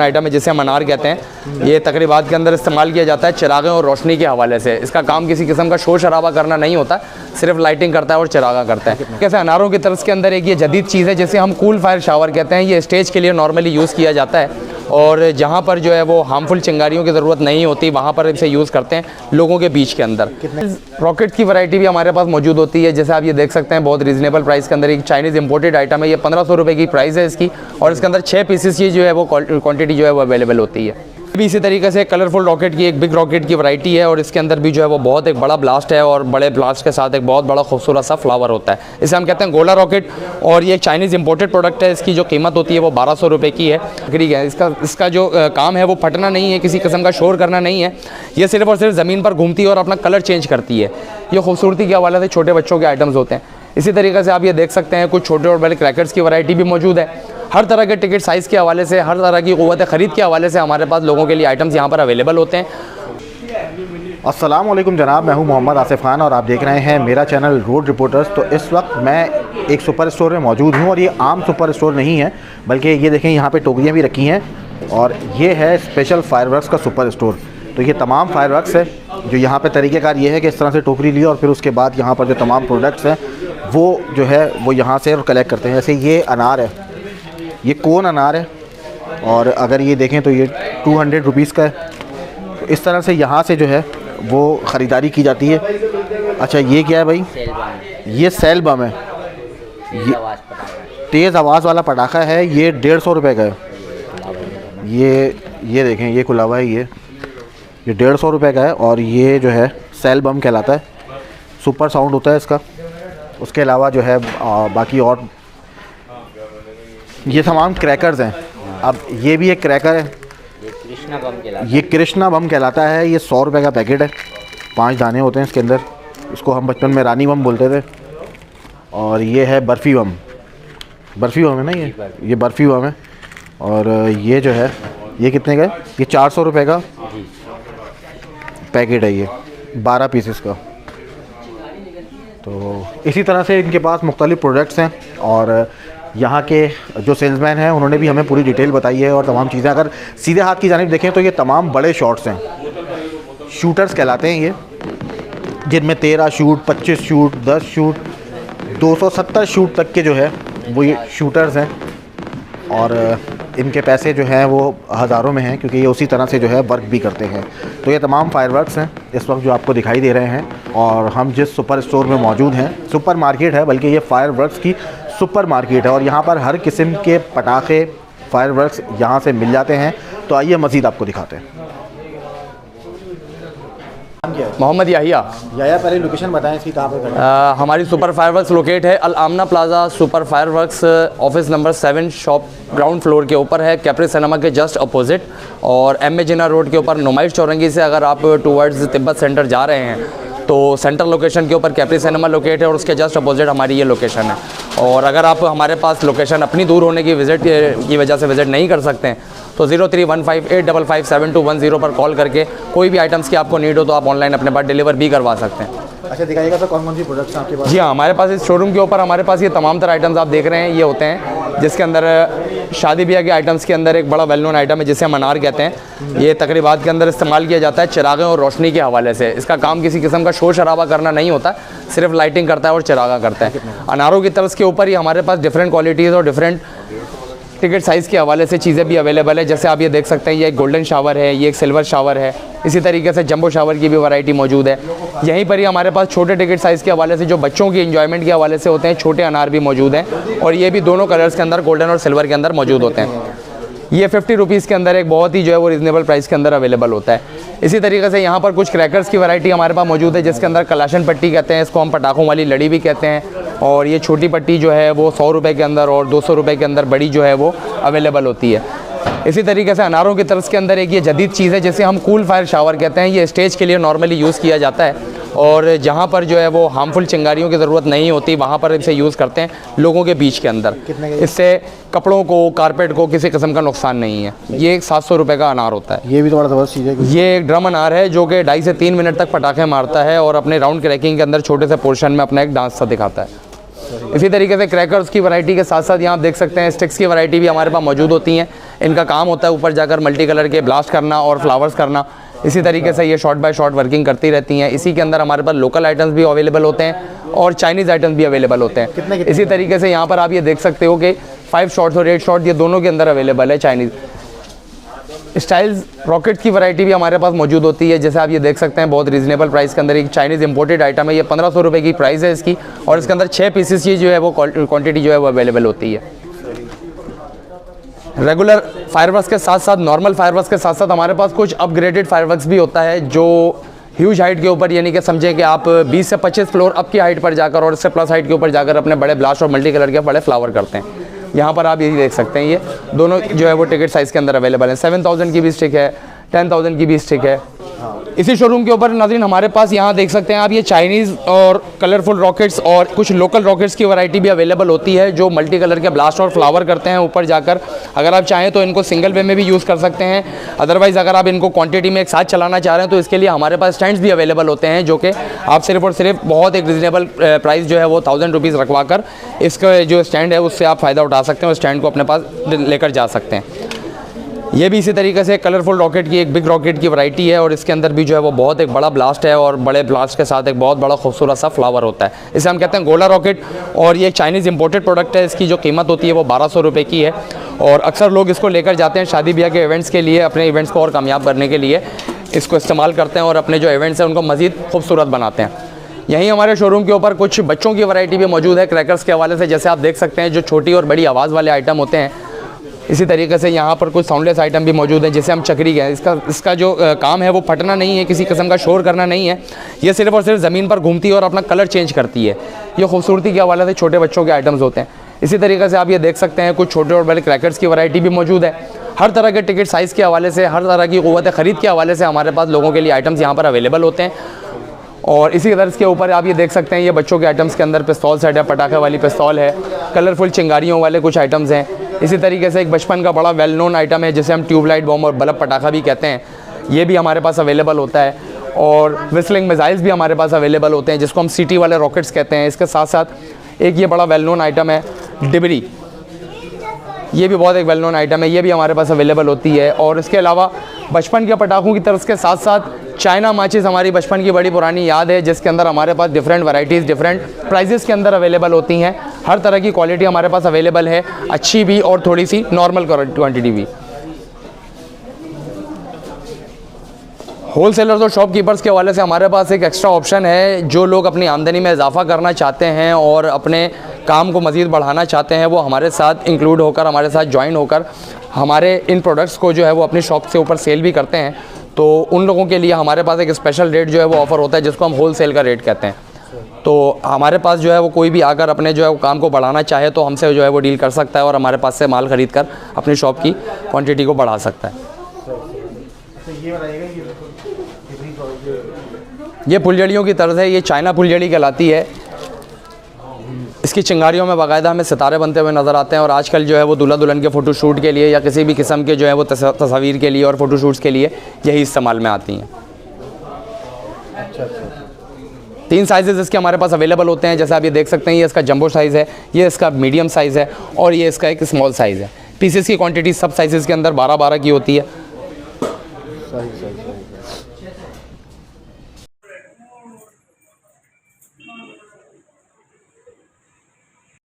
Item है जिसे हम अनार कहते हैं। ये तकरीबात के अंदर इस्तेमाल किया जाता है चिरागें और रोशनी के हवाले से। इसका काम किसी किस्म का शोर शराबा करना नहीं होता, सिर्फ लाइटिंग करता है और चिरागा करता है। कैसे अनारों की तरफ के अंदर एक ये जदीद चीज़ है जिसे हम कूल फायर शावर कहते हैं। ये स्टेज के लिए नॉर्मली यूज़ किया जाता है और जहाँ पर जो है वो हार्मफुल चिंगारियों की ज़रूरत नहीं होती वहाँ पर इसे यूज़ करते हैं लोगों के बीच के अंदर। रॉकेट की वैरायटी भी हमारे पास मौजूद होती है, जैसे आप ये देख सकते हैं बहुत रीज़नेबल प्राइस के अंदर एक चाइनीज़ इंपोर्टेड आइटम है। ये 1500 रुपये की प्राइस है इसकी और इसके अंदर 6 पीसेस की जो है वो क्वांटिटी जो है वो अवेलेबल होती है। भी इसी तरीके से कलरफुल रॉकेट की एक बिग रॉकेट की वैरायटी है और इसके अंदर भी जो है वो बहुत एक बड़ा ब्लास्ट है और बड़े ब्लास्ट के साथ एक बहुत बड़ा खूबसूरत सा फ्लावर होता है। इसे हम कहते हैं गोला रॉकेट और ये एक चाइनीज़ इंपोर्टेड प्रोडक्ट है। इसकी जो कीमत होती है वो 1200 रुपये की है। ठीक है, इसका जो काम है वो फटना नहीं है, किसी किस्म का शोर करना नहीं है। ये सिर्फ और सिर्फ ज़मीन पर घूमती है और अपना कलर चेंज करती है। ये खूबसूरती के हवाले से छोटे बच्चों के आइटम्स होते हैं। इसी तरीके से आप ये देख सकते हैं कुछ छोटे और बड़े क्रैकर्स की वैरायटी भी मौजूद है। हर तरह के टिकट साइज़ के हवाले से, हर तरह की क़ुव्वत ख़रीद के हवाले से हमारे पास लोगों के लिए आइटम्स यहाँ पर अवेलेबल होते हैं। अस्सलाम वालेकुम जनाब, मैं हूँ मोहम्मद आसिफ खान और आप देख रहे हैं मेरा चैनल रोड रिपोर्टर्स। तो इस वक्त मैं एक सुपर स्टोर में मौजूद हूँ और ये आम सुपर स्टोर नहीं है, बल्कि ये देखें यहाँ पे टोकरियाँ भी रखी हैं और ये है स्पेशल फायरवर्क्स का सुपर स्टोर। तो ये तमाम फायरवर्क्स है जो यहाँ पे तरीक़ेकार ये है कि इस तरह से टोकरी ली और फिर उसके बाद यहाँ पर जो तमाम प्रोडक्ट्स हैं वो जो है वो यहाँ से कलेक्ट करते हैं। जैसे ये अनार है, ये कोन अनार है और अगर ये देखें तो ये 200 रुपीज़ का है। तो इस तरह से यहाँ से जो है वो ख़रीदारी की जाती है। अच्छा ये क्या है भाई? ये सेल बम है, ये तेज़ आवाज़ वाला पटाखा है। ये 150 रुपये का है। ये देखें, ये खुला हुआ है, ये 150 रुपये का है और ये जो है सेल बम कहलाता है। सुपर साउंड होता है इसका। उसके अलावा जो है बाकी और ये तमाम क्रैकर्स हैं। अब ये भी एक क्रैकर है, ये कृष्णा बम कहलाता है। ये 100 रुपये का पैकेट है, 5 दाने होते हैं इसके अंदर। इसको हम बचपन में रानी बम बोलते थे। और ये है बर्फ़ी बम, बर्फ़ी बम है ना, ये बर्फ़ी बम है। और ये जो है ये कितने का है? ये 400 रुपये का पैकेट है, ये 12 पीसेस का। तो इसी तरह से इनके पास मुख्तलिफ़ प्रोडक्ट्स हैं और यहाँ के जो सेल्समैन हैं उन्होंने भी हमें पूरी डिटेल बताई है और तमाम चीज़ें। अगर सीधे हाथ की जानिब देखें तो ये तमाम बड़े शॉट्स हैं, शूटर्स कहलाते हैं ये, जिनमें 13 शूट, 25 शूट, 10 शूट, 270 शूट तक के जो है वो ये शूटर्स हैं। और इनके पैसे जो हैं वो हज़ारों में हैं क्योंकि ये उसी तरह से जो है वर्क भी करते हैं। तो ये तमाम फायरवर्क्स हैं इस वक्त जो आपको दिखाई दे रहे हैं। और हम जिस सुपर स्टोर में मौजूद हैं, सुपर मार्केट है बल्कि ये फायरवर्क्स की सुपर मार्केट है और यहाँ पर हर किस्म के पटाखे, फायरवर्क्स यहाँ से मिल जाते हैं। तो आइए मज़ीद आपको दिखाते हैं। मोहम्मद याहिया। पहले लोकेशन बताएं इसकी, कहाँ पर? हमारी सुपर फायरवर्क्स लोकेट है Al Amna plaza super fireworks, office number 7, shop ground floor के ऊपर है, कैप्री सिनेमा के जस्ट अपोजिट। और एम ए जिन्ना रोड के ऊपर नुमाइश चौरंगी से अगर आप टूवर्ड्स तिब्बत सेंटर जा रहे हैं तो सेंटर लोकेशन के ऊपर कैप्री सिनेमा लोकेट है और उसके जस्ट अपोजिट हमारी ये लोकेशन है। और अगर आप हमारे पास लोकेशन अपनी दूर होने की वजह से विज़िट नहीं कर सकते हैं तो 0315855721 पर कॉल करके कोई भी आइटम्स की आपको नीड हो तो आप ऑनलाइन अपने पास डिलीवर भी करवा सकते हैं। अच्छा दिखाइएगा तो कौन कौन सी प्रोडक्ट्स हैं आपके पास? जी हाँ, हमारे पास इस शोरूम के ऊपर हमारे पास ये तमाम तरह आइटम्स आप देख रहे हैं ये होते हैं, जिसके अंदर शादी ब्याह के आइटम्स के अंदर एक बड़ा वेल नोन आइटम है जिसे हम अनार कहते हैं। ये तकरीबात के अंदर इस्तेमाल किया जाता है चिरागें और रोशनी के हवाले से। इसका काम किसी किस्म का शोर शराबा करना नहीं होता, सिर्फ लाइटिंग करता है और चिरागा करता है। अनारों की तरफ के ऊपर ही हमारे पास डिफरेंट क्वालिटीज़ और डिफरेंट टिकट साइज़ के हवाले से चीज़ें भी अवेलेबल है। जैसे आप ये देख सकते हैं ये एक गोल्डन शावर है, ये एक सिल्वर शावर है। इसी तरीके से जंबो शावर की भी वैरायटी मौजूद है। यहीं पर ही हमारे पास छोटे टिकट साइज़ के हवाले से जो बच्चों की एंजॉयमेंट के हवाले से होते हैं छोटे अनार भी मौजूद हैं और ये भी दोनों कलर्स के अंदर गोल्डन और सिल्वर के अंदर मौजूद होते हैं। ये 50 रुपीज़ के अंदर एक बहुत ही जो है वो रीज़नेबल प्राइस के अंदर अवेलेबल होता है। इसी तरीके से यहाँ पर कुछ क्रैकर्स की वैरायटी हमारे पास मौजूद है जिसके अंदर कलाशन पट्टी कहते हैं, इसको हम पटाखों वाली लड़ी भी कहते हैं। और ये छोटी पट्टी जो है वो 100 रुपये के अंदर और 200 रुपये के अंदर बड़ी जो है वो अवेलेबल होती है। इसी तरीके से अनारों की तरफ के अंदर एक ये जदीद चीज़ है जिसे हम कूल फायर शावर कहते हैं। ये स्टेज के लिए नॉर्मली यूज़ किया जाता है और जहाँ पर जो है वो हार्मफुल चिंगारियों की ज़रूरत नहीं होती वहाँ पर इसे यूज़ करते हैं लोगों के बीच के अंदर। इससे कपड़ों को, कारपेट को किसी किस्म का नुकसान नहीं है। ये 700 रुपये का अनार होता है। ये भी थोड़ा ज़बरदस्त चीज़ है। ये एक ड्रम अनार है जो कि 2.5 से 3 मिनट तक पटाखे मारता है और अपने राउंड क्रैकिंग के अंदर छोटे से पोर्शन में अपना एक डांस सा दिखाता है। इसी तरीके से क्रैकर्स की वैरायटी के साथ साथ यहाँ आप देख सकते हैं स्टिक्स की वैरायटी भी हमारे पास मौजूद होती हैं। इनका काम होता है ऊपर जाकर मल्टी कलर के ब्लास्ट करना और फ्लावर्स करना। इसी तरीके से ये शॉर्ट बाय शॉर्ट वर्किंग करती रहती हैं। इसी के अंदर हमारे पास लोकल आइटम्स भी अवेलेबल होते हैं और चाइनीज़ आइटम्स भी अवेलेबल होते हैं। इसी तरीके से यहाँ पर आप ये देख सकते हो कि 5 शॉट्स और 8 शॉट ये दोनों के अंदर अवेलेबल है। चाइनीज़ स्टाइल्स रॉकेट्स की वैरायटी भी हमारे पास मौजूद होती है। जैसे आप ये देख सकते हैं बहुत रीजनेबल प्राइस के अंदर एक चाइनीज़ इंपोर्टेड आइटम है। ये 1500 रुपये की प्राइस है इसकी और इसके अंदर 6 पीसेस की जो है वो क्वांटिटी जो है वो अवेलेबल होती है। रेगुलर फायरवर्क्स के साथ साथ नॉर्मल फायरवर्क्स के साथ साथ हमारे पास कुछ अपग्रेडेड फायरवर्क्स भी होता है जो ह्यूज हाइट के ऊपर, यानी कि समझें कि आप 20 से 25 फ्लोर अप की हाइट पर जाकर और इससे प्लस हाइट के ऊपर जाकर अपने बड़े ब्लास्ट और मल्टी कलर के बड़े फ्लावर करते हैं। यहाँ पर आप यही देख सकते हैं, ये दोनों जो है वो टिकट साइज़ के अंदर अवेलेबल है। 7000 की भी स्टिक है, 10000 की भी स्टिक है। इसी शोरूम के ऊपर नाज़रीन हमारे पास यहाँ देख सकते हैं आप ये चाइनीज़ और कलरफुल रॉकेट्स और कुछ लोकल रॉकेट्स की वैरायटी भी अवेलेबल होती है जो मल्टी कलर के ब्लास्ट और फ्लावर करते हैं ऊपर जाकर। अगर आप चाहें तो इनको सिंगल वे में भी यूज़ कर सकते हैं, अदरवाइज़ अगर आप इनको क्वांटिटी में एक साथ चलाना चाह रहे हैं तो इसके लिए हमारे पास स्टैंड्स भी अवेलेबल होते हैं जो कि आप सिर्फ और सिर्फ बहुत एक रिजनेबल प्राइस जो है वो 1000 रुपीज़ रखवा कर इसका जो स्टैंड है उससे आप फ़ायदा उठा सकते हैं और स्टैंड को अपने पास लेकर जा सकते हैं। ये भी इसी तरीके से कलरफुल रॉकेट की एक बिग रॉकेट की वैरायटी है और इसके अंदर भी जो है वो बहुत एक बड़ा ब्लास्ट है और बड़े ब्लास्ट के साथ एक बहुत बड़ा खूबसूरत सा फ्लावर होता है। इसे हम कहते हैं गोला रॉकेट और ये चाइनीज़ इंपोर्टेड प्रोडक्ट है। इसकी जो कीमत होती है वो 1200 रुपये की है और अक्सर लोग इसको लेकर जाते हैं शादी ब्याह के इवेंट्स के लिए, अपने इवेंट्स को और कामयाब करने के लिए इसको इस्तेमाल करते हैं और अपने जो इवेंट्स हैं उनको मज़ीद खूबसूरत बनाते हैं। यहीं हमारे शोरूम के ऊपर कुछ बच्चों की वैरायटी भी मौजूद है क्रैकर्स के हवाले से। जैसे आप देख सकते हैं जो छोटी और बड़ी आवाज़ वाले आइटम होते हैं, इसी तरीके से यहाँ पर कुछ साउंडलेस आइटम भी मौजूद हैं जिसे हम चक्री कहते हैं। इसका जो काम है वो फटना नहीं है, किसी किस्म का शोर करना नहीं है। ये सिर्फ और सिर्फ ज़मीन पर घूमती है और अपना कलर चेंज करती है। ये खूबसूरती के हवाले से छोटे बच्चों के आइटम्स होते हैं। इसी तरीके से आप ये देख सकते हैं कुछ छोटे और बड़े क्रैकर्स की वैरायटी भी मौजूद है। हर तरह के टिकट साइज़ के हवाले से, हर तरह की क़ुव्वत ख़रीद के हवाले से हमारे पास लोगों के लिए आइटम्स यहाँ पर अवेलेबल होते हैं। और इसी तरह के ऊपर आप ये देख सकते हैं ये बच्चों के आइटम्स के अंदर पिस्तौल सेट है, पटाखे वाली पिस्तौल है, कलरफुल चिंगारियों वाले कुछ आइटम्स हैं। इसी तरीके से एक बचपन का बड़ा वेल नोन आइटम है जिसे हम ट्यूबलाइट बॉम्ब और बल्ब पटाखा भी कहते हैं, ये भी हमारे पास अवेलेबल होता है। और विस्लिंग मिसाइल्स भी हमारे पास अवेलेबल होते हैं जिसको हम सिटी वाले रॉकेट्स कहते हैं। इसके साथ साथ एक ये बड़ा वेल नोन आइटम है डिबरी, ये भी बहुत एक वेल नोन आइटम है, ये भी हमारे पास अवेलेबल होती है। और इसके अलावा बचपन के पटाखों की तरफ के साथ साथ चाइना माचिस हमारी बचपन की बड़ी पुरानी याद है जिसके अंदर हमारे पास डिफरेंट वैरायटीज़ डिफरेंट प्राइजेस के अंदर अवेलेबल होती हैं। हर तरह की क्वालिटी हमारे पास अवेलेबल है, अच्छी भी और थोड़ी सी नॉर्मल क्वांटिटी भी। होलसेलर्स और शॉपकीपर्स के हवाले से हमारे पास एक एक्स्ट्रा ऑप्शन है। जो लोग अपनी आमदनी में इजाफा करना चाहते हैं और अपने काम को मज़ीद बढ़ाना चाहते हैं वो हमारे साथ इंक्लूड होकर, हमारे साथ ज्वाइन होकर हमारे इन प्रोडक्ट्स को जो है वो अपनी शॉप से ऊपर सेल भी करते हैं। तो उन लोगों के लिए हमारे पास एक स्पेशल रेट जो है वो ऑफ़र होता है जिसको हम होल सेल का रेट कहते हैं। तो हमारे पास जो है वो कोई भी आकर अपने जो है वो काम को बढ़ाना चाहे तो हमसे जो है वो डील कर सकता है और हमारे पास से माल ख़रीद कर अपनी शॉप की क्वांटिटी को बढ़ा सकता है। ये फुलझड़ियों की तर्ज है, ये चाइना फुलझड़ी कहलाती है। इसकी चिंगारियों में बाकायदा हमें सितारे बनते हुए नज़र आते हैं और आजकल जो है वो दूल्हा दुल्हन के फ़ोटोशूट के लिए या किसी भी किस्म के जो है वो तस्वीर के लिए और फ़ोटोशूट्स के लिए यही इस्तेमाल में आती हैं। अच्छा 3 साइज़ इसके हमारे पास अवेलेबल होते हैं। जैसे आप ये देख सकते हैं ये इसका जंबो साइज़ है, ये इसका मीडियम साइज़ है और ये इसका एक स्मॉल साइज़ है। पीसेस की क्वांटिटी सब साइज़ के अंदर 12-12 की होती है।